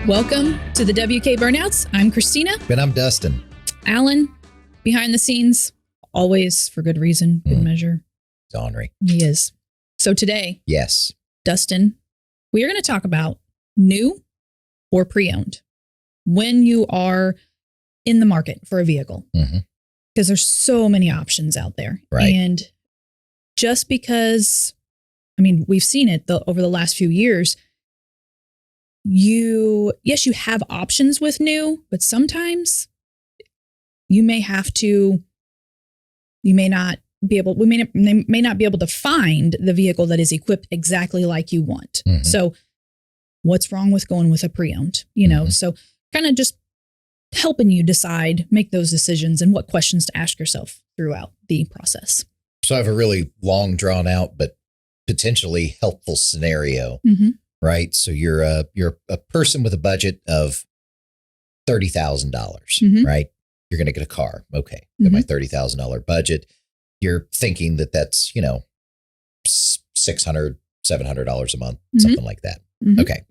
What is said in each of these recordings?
Welcome to the WK Burnouts. I'm Christina. And I'm Dustin. Alan, behind the scenes, always for good reason, good measure. It's ornery. He is. So today, Yes. Dustin, we are going to talk about new or pre-owned when you are in the market for a vehicle. Because there's so many options out there. Right. And just because, I mean, we've seen it over the last few years, you have options with new, but sometimes we may not be able to find the vehicle that is equipped exactly like you want. So what's wrong with going with a pre-owned, so kind of just helping you decide, make those decisions and what questions to ask yourself throughout the process. So I have a really long drawn out, but potentially helpful scenario. Right. So you're a person with a budget of $30,000, right? You're going to get a car. Okay. Got my $30,000 budget. You're thinking that that's, $600, $700 a month, something like that. Okay.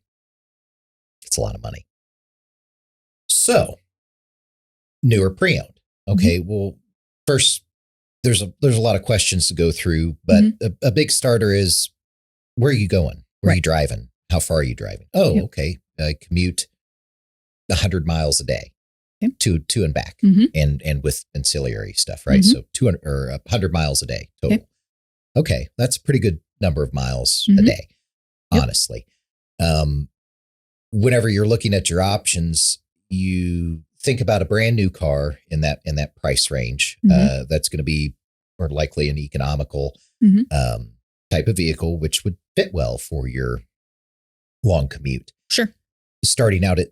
It's a lot of money. So new or pre-owned. Okay. Well, first, there's a lot of questions to go through, but a big starter is, where are you going? Where are you driving? How far are you driving? Oh, okay. I commute 100 miles a day to and back and with ancillary stuff, right? So 200 or 100 miles a day total. Okay. That's a pretty good number of miles a day, honestly. Whenever you're looking at your options, you think about a brand new car in that price range. That's going to be more likely an economical type of vehicle, which would fit well for your long commute. Sure. Starting out at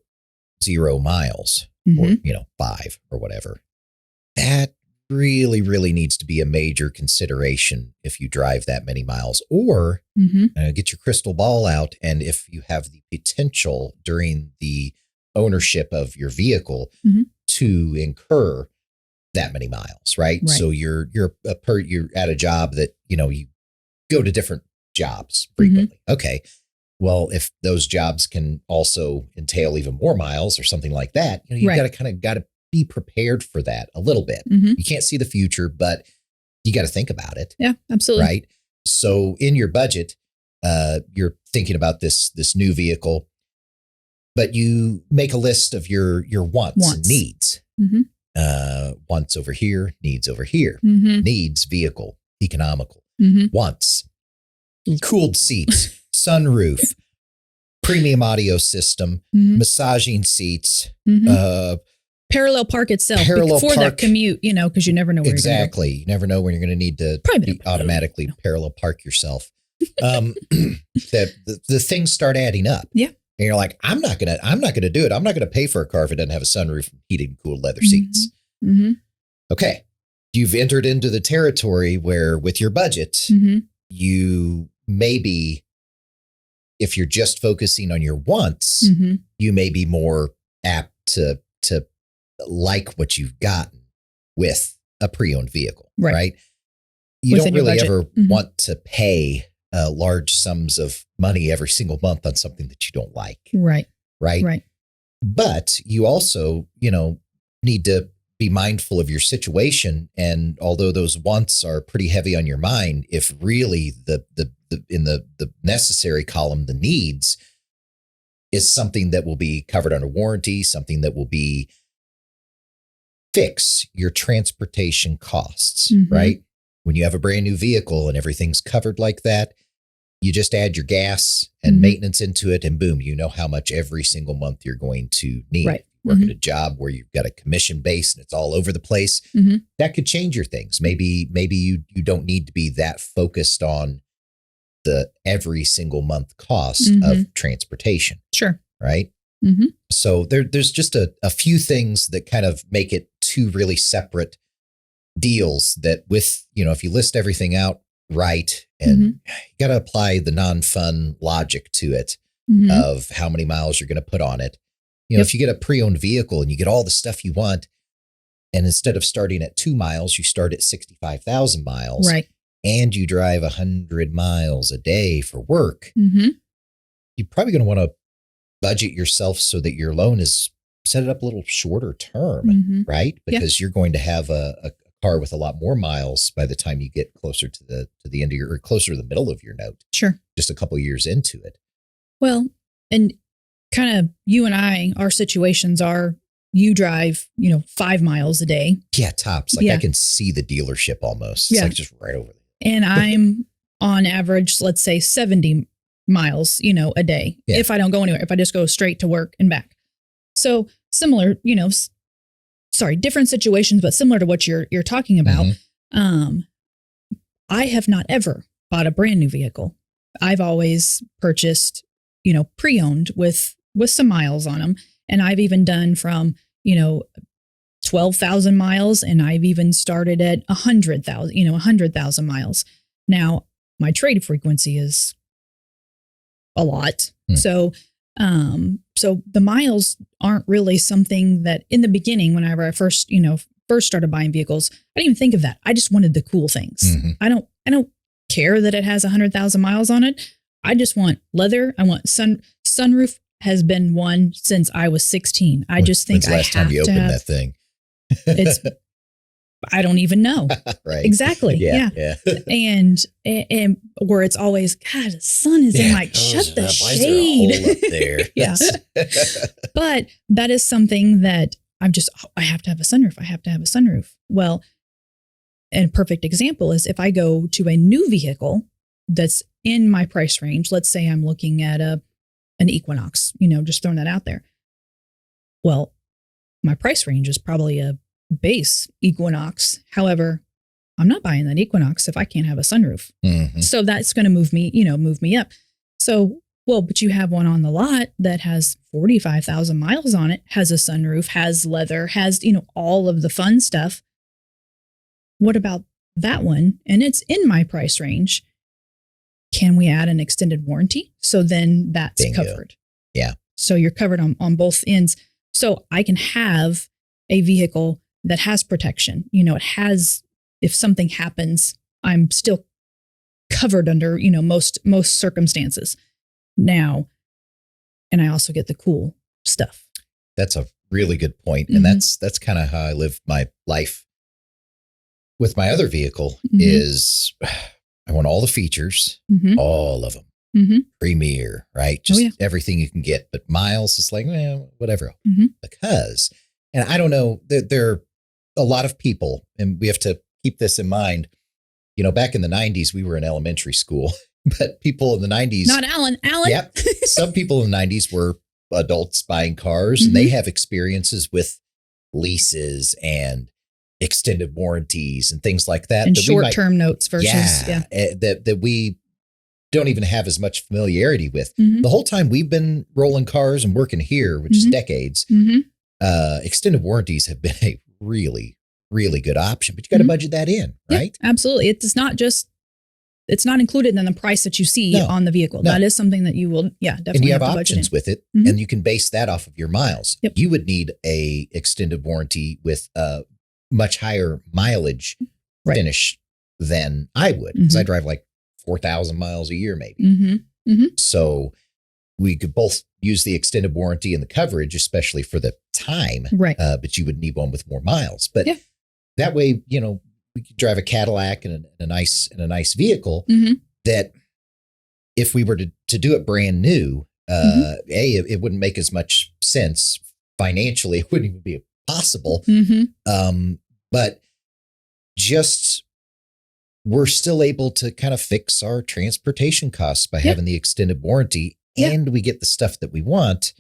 0 miles or, 5 or whatever. That really, really needs to be a major consideration if you drive that many miles, or get your crystal ball out. And if you have the potential during the ownership of your vehicle to incur that many miles, right? So you're at a job that, you go to different jobs frequently. Okay. Well, if those jobs can also entail even more miles or something like that, you got to be prepared for that a little bit. You can't see the future, but you got to think about it. Yeah, absolutely. Right. So in your budget, you're thinking about this new vehicle, but you make a list of your wants. And needs. Wants over here, needs over here. Needs, vehicle, economical. Wants, cooled seats, sunroof, premium audio system, massaging seats, parallel park itself for that commute, because you never know where exactly. You never know when you're going to need to automatically parallel park yourself. The things start adding up. Yeah. And you're like, I'm not gonna do it. I'm not gonna pay for a car if it doesn't have a sunroof and heated and cooled leather seats. Okay. You've entered into the territory where with your budget, you maybe, if you're just focusing on your wants, you may be more apt to like what you've gotten with a pre-owned vehicle, right? You don't really ever want to pay large sums of money every single month on something that you don't like. Right. But you also, need to be mindful of your situation. And although those wants are pretty heavy on your mind, if really in the necessary column, the needs is something that will be covered under warranty, something that will be fix your transportation costs, right? When you have a brand new vehicle and everything's covered like that, you just add your gas and maintenance into it, and boom, you know how much every single month you're going to need. Right. Work at a job where you've got a commission base and it's all over the place. That could change your things. Maybe you don't need to be that focused on the every single month cost of transportation. Sure. Right. So there's just a few things that kind of make it two really separate deals that with, if you list everything out right, and you got to apply the non-fun logic to it of how many miles you're going to put on it. If you get a pre-owned vehicle and you get all the stuff you want, and instead of starting at 2 miles, you start at 65,000 miles, right? And you drive 100 miles a day for work, you're probably going to want to budget yourself so that your loan is set it up a little shorter term, right? Because you're going to have a car with a lot more miles by the time you get closer to the end of your, or closer to the middle of your note. Sure. Just a couple years into it. Well, and kind of you and I, our situations are, you drive, 5 miles a day. Yeah, tops. Like I can see the dealership almost. It's like just right over there. And I'm on average, let's say 70 miles, a day. Yeah. If I don't go anywhere, if I just go straight to work and back. So similar, different situations, but similar to what you're talking about. I have not ever bought a brand new vehicle. I've always purchased, pre-owned with some miles on them. And I've even done from, 12,000 miles, and I've even started at 100,000 miles. Now, my trade frequency is a lot. So the miles aren't really something that in the beginning, whenever I first started buying vehicles, I didn't even think of that. I just wanted the cool things. I don't care that it has 100,000 miles on it. I just want leather. I want sunroof has been one since I was 16. I just think when's the last time you opened that thing? I don't even know. Right. Exactly. Yeah. And where it's always, God, the sun is in my, shut the shade. Why is there a hole up there? Yeah. But that is something that I have to have a sunroof. I have to have a sunroof. Well, and a perfect example is if I go to a new vehicle that's in my price range, let's say I'm looking at an Equinox, just throwing that out there. Well, my price range is probably a base Equinox. However, I'm not buying that Equinox if I can't have a sunroof. So that's going to move me up. So, well, but you have one on the lot that has 45,000 miles on it, has a sunroof, has leather, has, all of the fun stuff. What about that one? And it's in my price range. Can we add an extended warranty? So then that's Bingo. Covered. Yeah. So you're covered on both ends. So I can have a vehicle that has protection. It has, if something happens, I'm still covered under, most circumstances. Now, and I also get the cool stuff. That's a really good point. And that's kind of how I live my life with my other vehicle is I want all the features, all of them. Premier, right? Just everything you can get. But miles is like, whatever. Because, and I don't know, there are a lot of people, and we have to keep this in mind. Back in the 90s, we were in elementary school, but people in the 90s. Not Alan. Yep. Some people in the 90s were adults buying cars, and they have experiences with leases and extended warranties and things like that. And short-term notes versus, that we don't even have as much familiarity with. The whole time we've been rolling cars and working here, which is decades, extended warranties have been a really, really good option, but you got to budget that in, right? Yeah, absolutely. It's not included in the price that you see on the vehicle. No. That is something that you will, definitely. And you have options with it, and you can base that off of your miles. You would need a extended warranty with much higher mileage finish than I would, because I drive like 4,000 miles a year, maybe. So we could both use the extended warranty and the coverage, especially for the time. Right. But you would need one with more miles. But that way, we could drive a Cadillac and a nice vehicle that if we were to do it brand new, it wouldn't make as much sense financially. It wouldn't even be possible. But just we're still able to kind of fix our transportation costs by having the extended warranty, and we get the stuff that we want.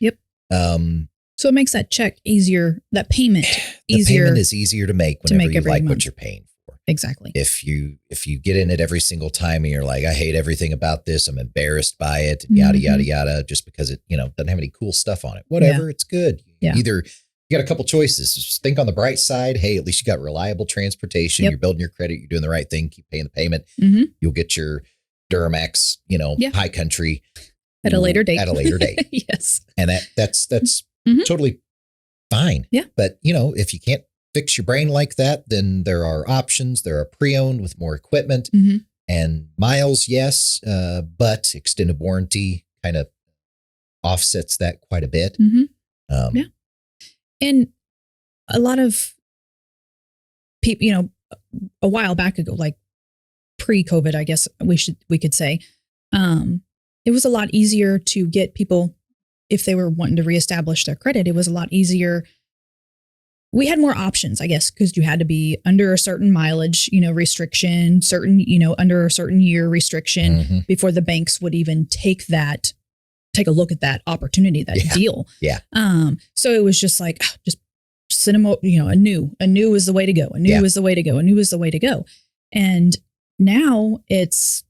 So it makes that check easier, that payment easier. The payment is easier to make whenever you like what you're paying for. Exactly. If you get in it every single time and you're like, I hate everything about this, I'm embarrassed by it, yada, yada, yada, just because it, doesn't have any cool stuff on it. Whatever, it's good. Either you got a couple choices. Just think on the bright side. Hey, at least you got reliable transportation. You're building your credit. You're doing the right thing. Keep paying the payment. You'll get your Duramax, high country at a later date. Yes. And that's totally fine. Yeah. But if you can't fix your brain like that, then there are options. There are pre-owned with more equipment and miles. Yes. But extended warranty kind of offsets that quite a bit. Yeah. And a lot of people, a while back ago, like pre-COVID, I guess we could say, it was a lot easier to get people, if they were wanting to reestablish their credit, it was a lot easier. We had more options, I guess, because you had to be under a certain mileage, restriction, under a certain year restriction before the banks would even take a look at that opportunity, that deal. Yeah. So it was just like, just send them, a new is the way to go. A new is the way to go. A new is the way to go. And now it's,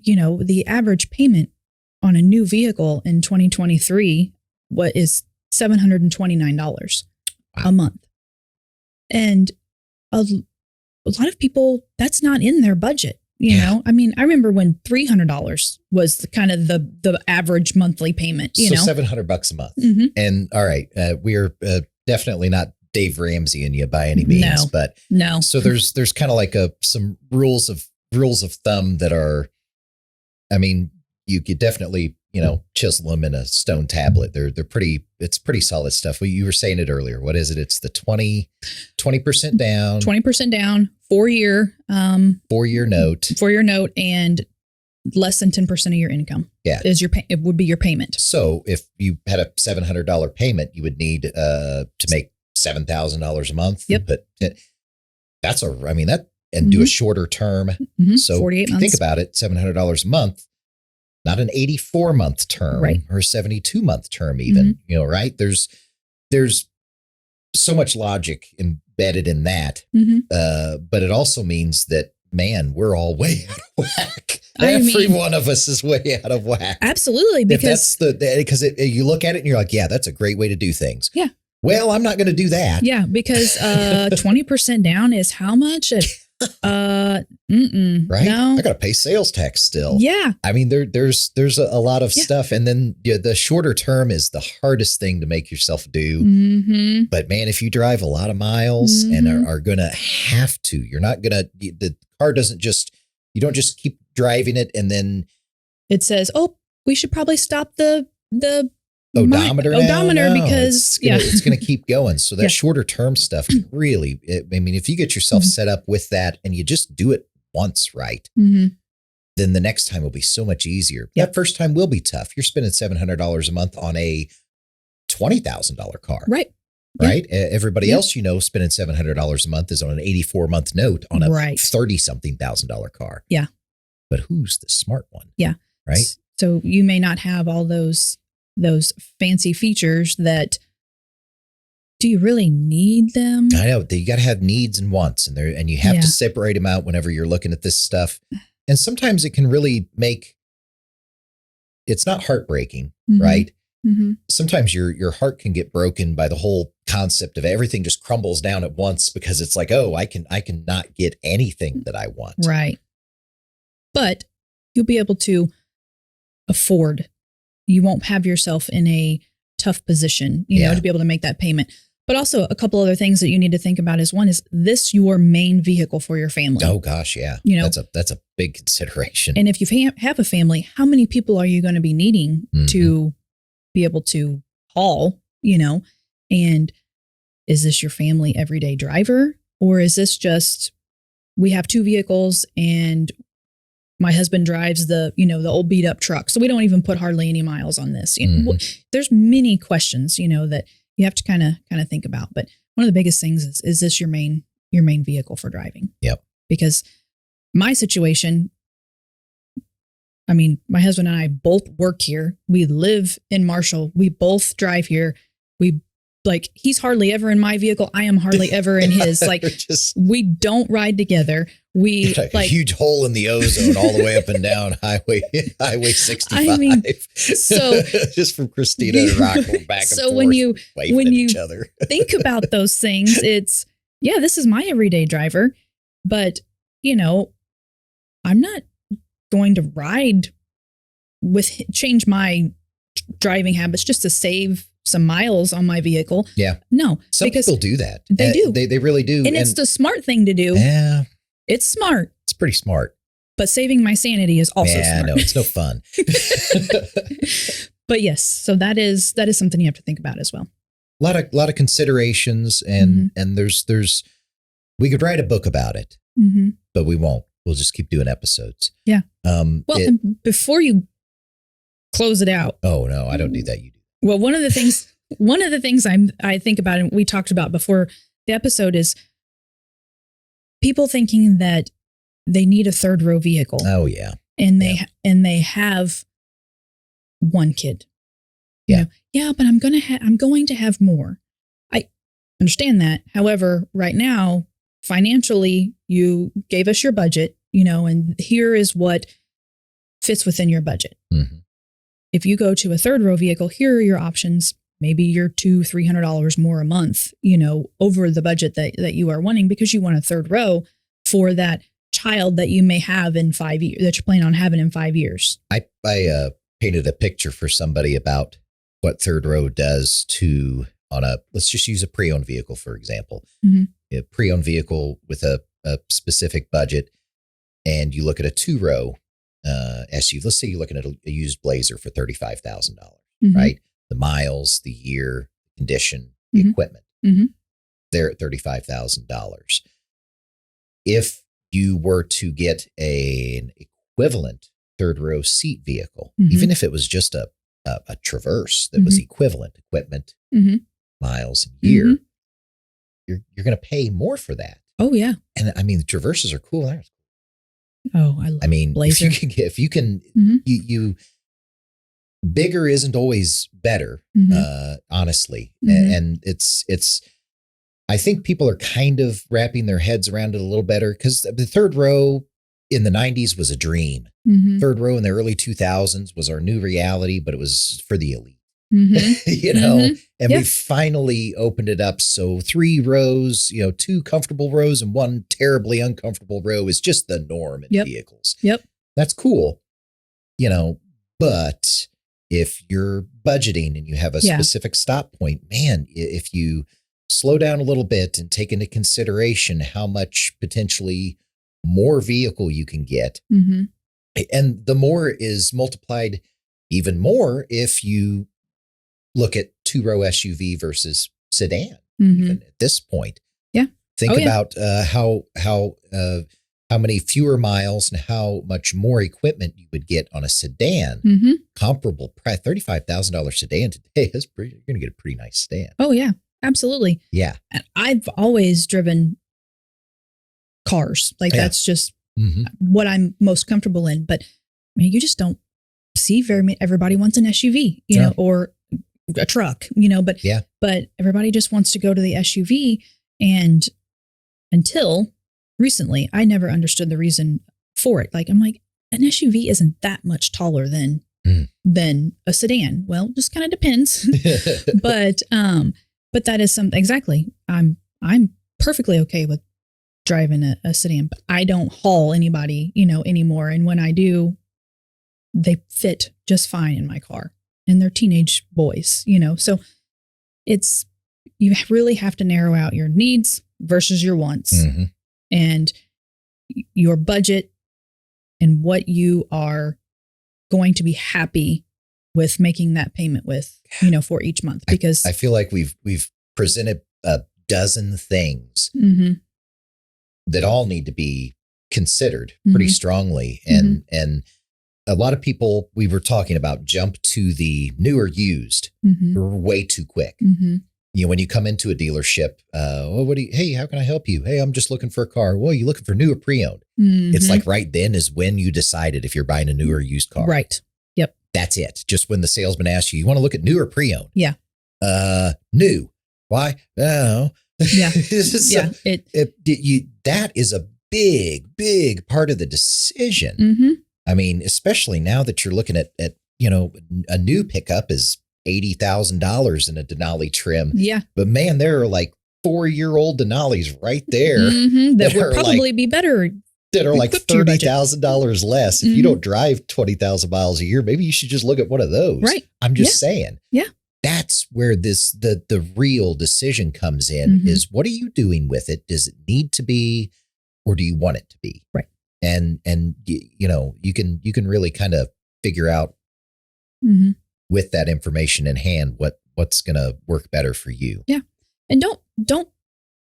the average payment on a new vehicle in 2023, what is $729 a month. And a lot of people, that's not in their budget. I mean, I remember when $300 was the average monthly payment, so $700 a month. And all right, we're definitely not Dave Ramsey in you by any means, but no. So there's kind of like some rules of thumb that are, I mean, you could definitely, chisel them in a stone tablet. It's pretty solid stuff. Well, you were saying it earlier. What is it? It's the 20% down, 20% down, 4-year note, 4-year note, and less than 10% of your income. Yeah. It would be your payment. So if you had a $700 payment, you would need, to make $7,000 a month. Yep. But and do a shorter term. So 48 months. Think about it, $700 a month, not an 84-month term, right, or a 72-month term even, right? There's so much logic embedded in that. But it also means that, man, we're all way out of whack. Every one of us is way out of whack. Absolutely. Because you look at it and you're like, yeah, that's a great way to do things. Yeah. Well, I'm not going to do that. Yeah. Because 20% down is how much? Right. No. I got to pay sales tax still. Yeah. I mean, there's a lot of stuff. And then the shorter term is the hardest thing to make yourself do. But man, if you drive a lot of miles and are going to have to, you're not going to, the car you don't just keep driving it. And then it says, oh, we should probably stop the odometer because it's going to keep going. So that shorter term stuff really, if you get yourself set up with that and you just do it once, right, then the next time will be so much easier. That first time will be tough. You're spending $700 a month on a $20,000 car. Right. Right. Everybody else, spending $700 a month is on an 84-month note on a 30-something thousand car. Yeah. But who's the smart one? Yeah. Right. So you may not have all those fancy features that, do you really need them? I know you got to have needs and wants and you have to separate them out whenever you're looking at this stuff. And sometimes it can really it's not heartbreaking, right? Sometimes your heart can get broken by the whole concept of everything just crumbles down at once because it's like, oh, I can not get anything that I want. Right. But you'll be able to afford. You won't have yourself in a tough position, to be able to make that payment. But also a couple other things that you need to think about is, one, is this your main vehicle for your family? Oh gosh, yeah. That's a big consideration. And if you have a family, how many people are you going to be needing to be able to haul, and is this your family everyday driver? Or is this just, we have 2 vehicles and my husband drives the old beat up truck, so we don't even put hardly any miles on this. There's many questions, that you have to kind of think about. But one of the biggest things is this your main vehicle for driving? Yep. Because my situation, my husband and I both work here. We live in Marshall. We both drive here. He's hardly ever in my vehicle. I am hardly ever in his. We don't ride together. We a huge hole in the ozone all the way up and down Highway 65. So just from Christina to Rockville back and forth. So when you each other. think about those things, it's this is my everyday driver, but I'm not going to change my driving habits just to save some miles on my vehicle. Yeah. No. Some people do that. They do. They really do. And it's the smart thing to do. Yeah. It's smart. It's pretty smart. But saving my sanity is also smart. No, it's no fun. But yes, so that is something you have to think about as well. A lot of considerations, and there's we could write a book about it, but we won't. We'll just keep doing episodes. Yeah. And before you close it out. Oh no, I don't do that. You do. Well, one of the things I think about, and we talked about before the episode, is people thinking that they need a third row vehicle. Oh yeah. And they have one kid. Yeah. But I'm going to have more. I understand that. However, right now, financially, you gave us your budget, and here is what fits within your budget. Mm-hmm. If you go to a third row vehicle, here are your options. Maybe you're $200-$300 more a month, over the budget that you are wanting, because you want a third row for that child that you may have in 5 years, that you're planning on having in 5 years. I painted a picture for somebody about what third row does let's just use a pre-owned vehicle, for example. A pre-owned vehicle with a specific budget, and you look at a 2-row SUV. Let's say you're looking at a used Blazer for $35,000, right? The miles, the year, condition, the equipment. They're at $35,000. If you were to get an equivalent third row seat vehicle, even if it was just a Traverse that was equivalent equipment, miles, and year, you're going to pay more for that. Oh yeah. And I mean, the Traverses are cool. Oh, I mean, Blazer. If you can, you bigger isn't always better, honestly. And it's, I think people are kind of wrapping their heads around it a little better, because the third row in the 90s was a dream. Third row in the early 2000s was our new reality, but it was for the elite, and we finally opened it up. So 3 rows, 2 comfortable rows and 1 terribly uncomfortable row is just the norm in vehicles. That's cool, but if you're budgeting and you have a specific stop point, man, if you slow down a little bit and take into consideration how much potentially more vehicle you can get. And the more is multiplied even more if you look at 2-row SUV versus sedan, even at this point. Think about how many fewer miles and how much more equipment you would get on a sedan. Comparable price, $35,000 sedan today, you're going to get a pretty nice sedan. Oh yeah, absolutely. Yeah. And I've always driven cars. That's just what I'm most comfortable in. But I mean, you just don't see everybody wants an SUV, or a truck, but everybody just wants to go to the SUV. And until recently, I never understood the reason for it. I'm like, an SUV isn't that much taller than a sedan. Well, just kind of depends. but that is something, exactly. I'm perfectly okay with driving a sedan, but I don't haul anybody, anymore. And when I do, they fit just fine in my car, and they're teenage boys, so you really have to narrow out your needs versus your wants, and your budget, and what you are going to be happy with making that payment with, for each month. Because I feel like we've presented a dozen things that all need to be considered pretty strongly. And a lot of people we were talking about jump to the newer used way too quick. When you come into a dealership, hey, how can I help you? Hey, I'm just looking for a car. Well, you looking for new or pre-owned? It's like right then is when you decided if you're buying a new or used car. Right. Yep. That's it. Just when the salesman asks you want to look at new or pre-owned? Yeah. New. Why? Oh. Yeah. That is a big part of the decision. I mean, especially now that you're looking at a new pickup is $80,000 in a Denali trim. Yeah. But man, there are like 4-year-old Denalis right there that would probably be better. That are like $30,000 less. If you don't drive 20,000 miles a year, maybe you should just look at one of those. Right. I'm just saying. Yeah. That's where the real decision comes in is what are you doing with it? Does it need to be, or do you want it to be? Right. And you can really kind of figure out with that information in hand, what's going to work better for you. Yeah. And don't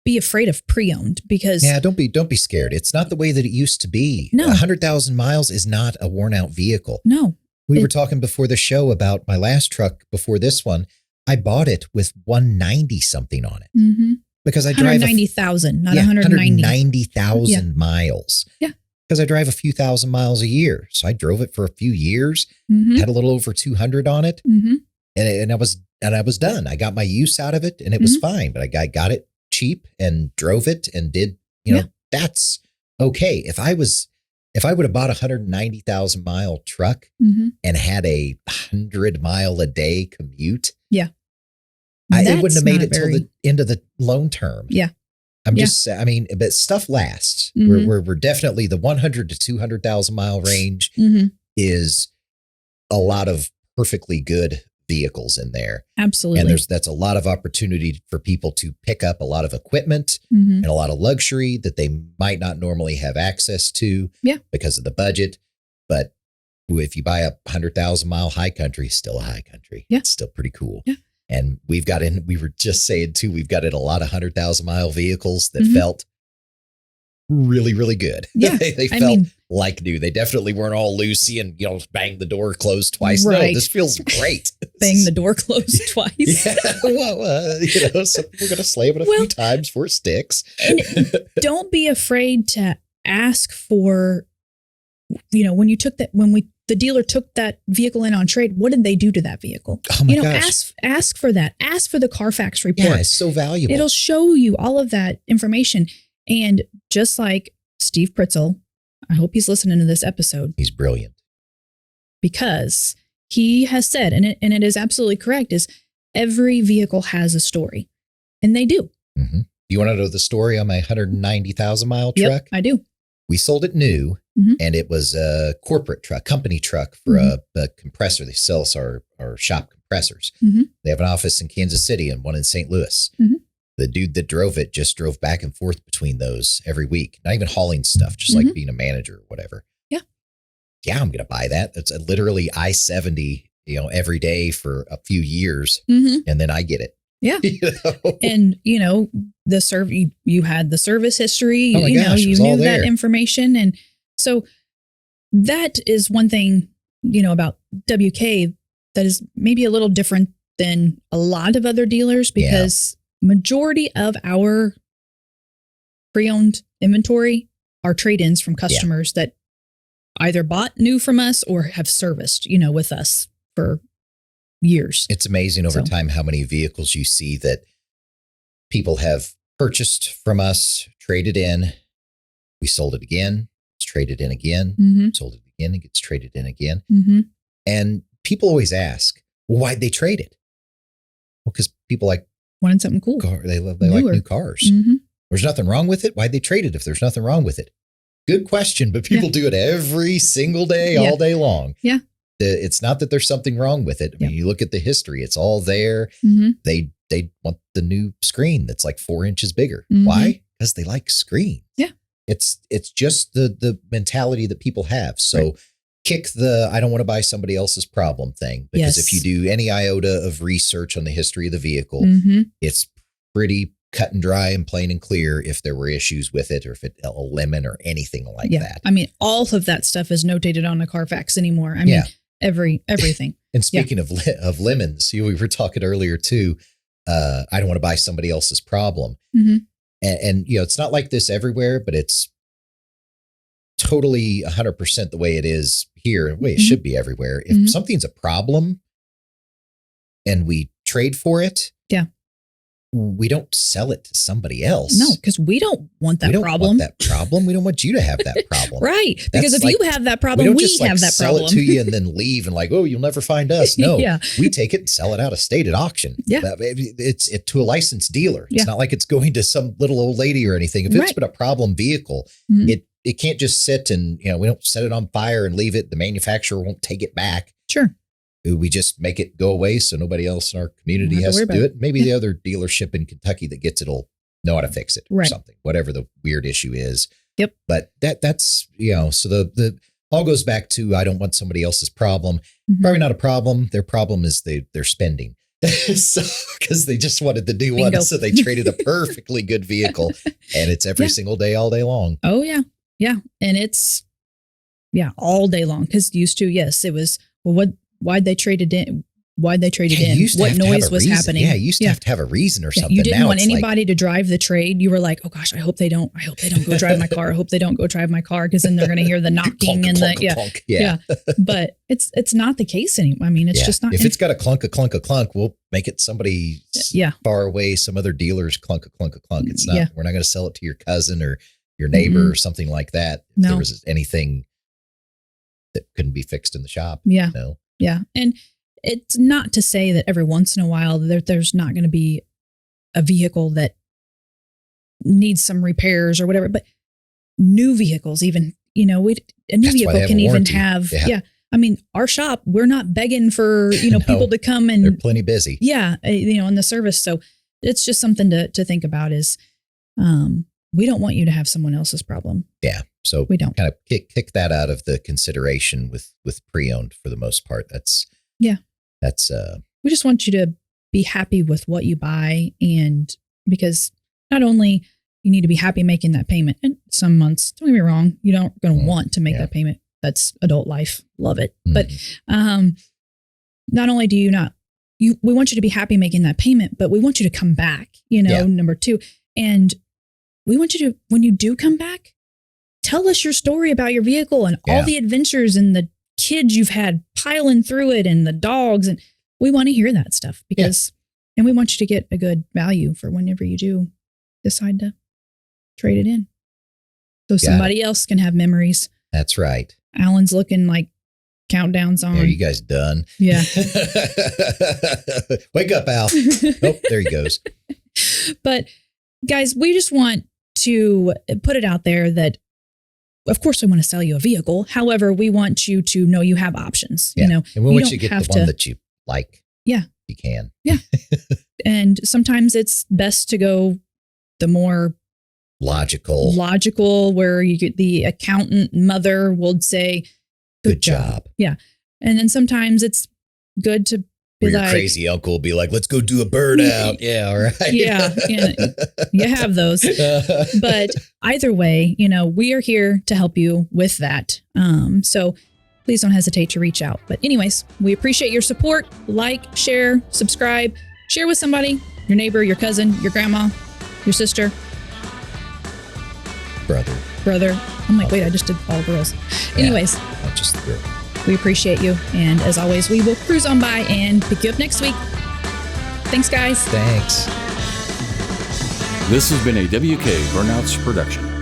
be afraid of pre-owned because don't be scared. It's not the way that it used to be. No. 100,000 miles is not a worn out vehicle. No. We were talking before the show about my last truck before this one. I bought it with 190 something on it because I drive 190,000, not 190,000 miles. Yeah. Because I drive a few thousand miles a year. So I drove it for a few years, had a little over 200 on it. And I was done. I got my use out of it and it was fine, but I got it cheap and drove it and did, that's okay. If I would have bought a 190,000 mile truck and had a 100 mile a day commute, it wouldn't have made it till the end of the loan term. Yeah. But stuff lasts. We're definitely the 100 to 200,000 mile range is a lot of perfectly good vehicles in there. Absolutely. And that's a lot of opportunity for people to pick up a lot of equipment and a lot of luxury that they might not normally have access to because of the budget. But if you buy a 100,000 mile high country, still a high country. Yeah. It's still pretty cool. Yeah. And we were just saying too, we've got in a lot of 100,000 mile vehicles that felt really, really good. Yeah. they felt like new. They definitely weren't all loosey and, bang the door closed twice. Right. No, this feels great. Bang the door closed twice. Yeah. Well, some people are going to slam it a few times before it sticks. And don't be afraid to ask for, when the dealer took that vehicle in on trade, what did they do to that vehicle? Oh my gosh. Ask for that. Ask for the Carfax report. Yeah, it's so valuable. It'll show you all of that information. And just like Steve Pritzel, I hope he's listening to this episode. He's brilliant. Because he has said, and it is absolutely correct, is every vehicle has a story. And they do. Mm-hmm. You want to know the story on my 190,000 mile truck? Yep, I do. We sold it new, and it was a corporate truck, company truck for a compressor. They sell us our shop compressors. They have an office in Kansas City and one in St. Louis. The dude that drove it just drove back and forth between those every week, not even hauling stuff, just like being a manager or whatever. Yeah, I'm going to buy that. It's literally I-70, every day for a few years, and then I get it. Yeah. And, you had the service history, you knew that information. And so that is one thing, about WK that is maybe a little different than a lot of other dealers because majority of our pre-owned inventory are trade-ins from customers that either bought new from us or have serviced, with us for years. It's amazing over time how many vehicles you see that people have purchased from us, traded in. We sold it again. It's traded in again. Sold it again. It gets traded in again. And people always ask, well, why'd they trade it? Well, because people wanted something cool. They like new cars. There's nothing wrong with it. Why'd they trade it if there's nothing wrong with it? Good question, but people do it every single day, all day long. Yeah. It's not that there's something wrong with it. I mean, you look at the history, it's all there. They want the new screen that's like 4 inches bigger. Why? Because they like screens. Yeah. It's just the mentality that people have. So kick the, I don't want to buy somebody else's problem thing, because if you do any iota of research on the history of the vehicle, it's pretty cut and dry and plain and clear if there were issues with it or if it a lemon or anything like that. I mean, all of that stuff is notated on a Carfax anymore. I mean, everything. And speaking of lemons, we were talking earlier too. I don't want to buy somebody else's problem. And it's not like this everywhere, but it's totally 100% the way it is here, the way it should be everywhere. If something's a problem and we trade for it, we don't sell it to somebody else. No, because we don't want that problem. We don't want you to have that problem. Right. Because if you have that problem, we have that sell problem. It to you and then leave and oh, you'll never find us. No, we take it and sell it out of state at auction. Yeah. It's to a licensed dealer. It's not like it's going to some little old lady or anything. If it's been a problem vehicle, it can't just sit and, we don't set it on fire and leave it. The manufacturer won't take it back. Sure. We just make it go away so nobody else in our community has to do it. Maybe the other dealership in Kentucky that gets it will know how to fix it or something, whatever the weird issue is. Yep. But that's, so the all goes back to, I don't want somebody else's problem. Mm-hmm. Probably not a problem. Their problem is they're spending. So, because they just wanted to do Bingo. one. So they traded a perfectly good vehicle, and it's every single day, all day long. Oh, yeah. Yeah. And it's, all day long. Because used to, yes, it was, well, why'd they trade it in? Why'd they trade it in? What noise was happening? Yeah, you used to have to have a reason or something. You didn't now want anybody to drive the trade. You were like, oh gosh, I hope they don't go drive my car. I hope they don't go drive my car, because then they're going to hear the knocking clunk, and clunk, the clunk. Yeah. But it's not the case anymore. I mean, it's just not. If it's got a clunk, we'll make it somebody far away, some other dealer's clunk. It's not. We're not going to sell it to your cousin or your neighbor or something like that. If there was anything that couldn't be fixed in the shop. Yeah. No. Yeah. And it's not to say that every once in a while there's not going to be a vehicle that needs some repairs or whatever, but new vehicles, even, a new vehicle can even have, I mean, our shop, we're not begging for, people to come and they're plenty busy. Yeah. In the service. So it's just something to think about is, we don't want you to have someone else's problem. Yeah. So we don't kind of kick that out of the consideration with pre-owned for the most part. We just want you to be happy with what you buy. And because not only you need to be happy making that payment, and some months, don't get me wrong, you don't going to want to make that payment. That's adult life. Love it. But not only do we want you to be happy making that payment, but we want you to come back, number two. And we want you to, when you do come back, tell us your story about your vehicle and all the adventures and the kids you've had piling through it and the dogs. And we want to hear that stuff because, and we want you to get a good value for whenever you do decide to trade it in. So somebody else can have memories. That's right. Alan's looking like countdowns on. Are you guys done? Yeah. Wake up, Al. Nope, there he goes. But guys, we just want to put it out there that, of course, we want to sell you a vehicle. However, we want you to know you have options. And we want you to get the one that you like. Yeah. You can. Yeah. And sometimes it's best to go the more logical, where you get the accountant mother would say, good job. Yeah. And then sometimes it's good to be your crazy uncle will be like, let's go do a burnout. Yeah. All right. Yeah. You have those. But either way, we are here to help you with that. So please don't hesitate to reach out. But anyways, we appreciate your support. Like, share, subscribe, share with somebody, your neighbor, your cousin, your grandma, your sister. Brother. I'm like, wait, I just did all girls. Anyways. Not just the girl. We appreciate you. And as always, we will cruise on by and pick you up next week. Thanks, guys. Thanks. This has been a WK Burnouts production.